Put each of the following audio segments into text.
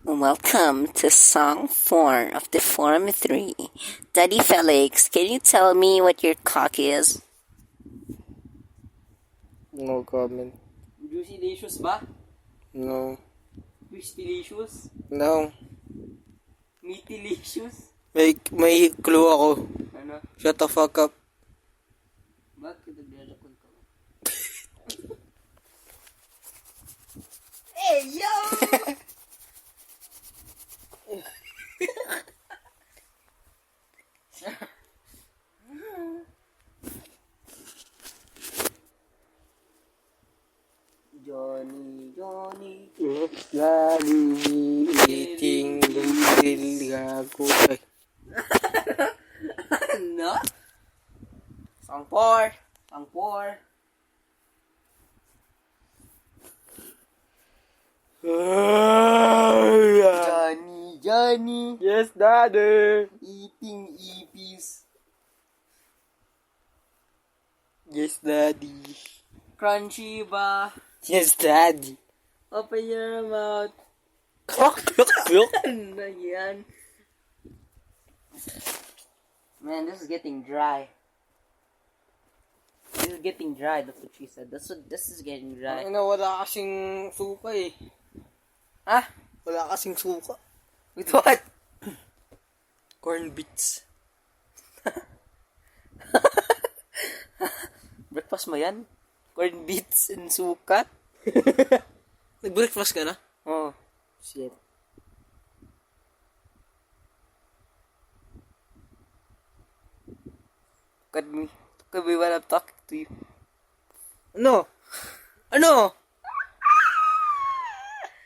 Welcome to Song 4 of the Form 3. Daddy Felix, can you tell me what your cock is? No comment. Juicy Delicious ba? No. Crispylicious? No. Meatylicious? May clue ako. Ano? Shut the fuck up. Bakit naglalakon ka? Hey, yo! Johnny. Lagi eating noodle gago. Ay. Ano? Song 4. Song 4. Johnny. Yes, daddy. Eating ipis. Yes, daddy. Crunchy ba? Yes, daddy. Open your mouth. Look. Ano yan? Man, this is getting dry. This is getting dry, that's what she said. This is getting dry. Ay na, wala kasing suka eh. Ah? Wala kasing suka. With what? Corn bits. Breakfast mo yan? Corn beets and suka? Nag-breakfast ka na? Oh, shit. Look at me. Look at me while I'm talking to you. Ano? Ano?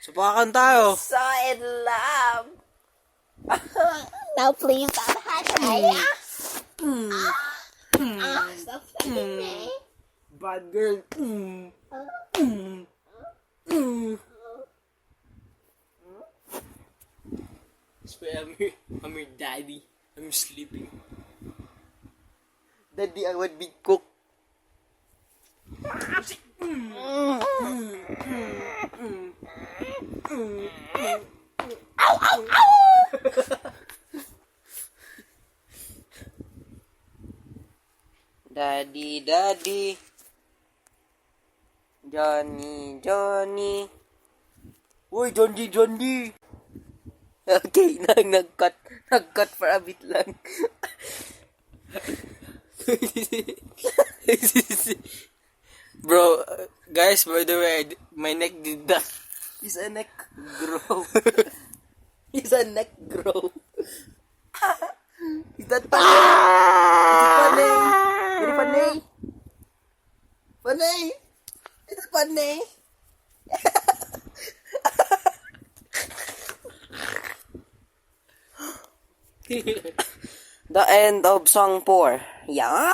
Supakan tayo. So in love. Now please stop hiding. Stop touching me. Bad girl. I'm your daddy. I'm sleeping. Daddy, I want big cook. Daddy. Johnny. Uy, Johnny. Okay, nag-cut for a bit lang. Bro, guys, by the way, my neck did that. He's a neck grow. He's a neck grow. Is that funny? Is it funny? Very funny? Funny? Is it funny? The end of song 4. Yeah.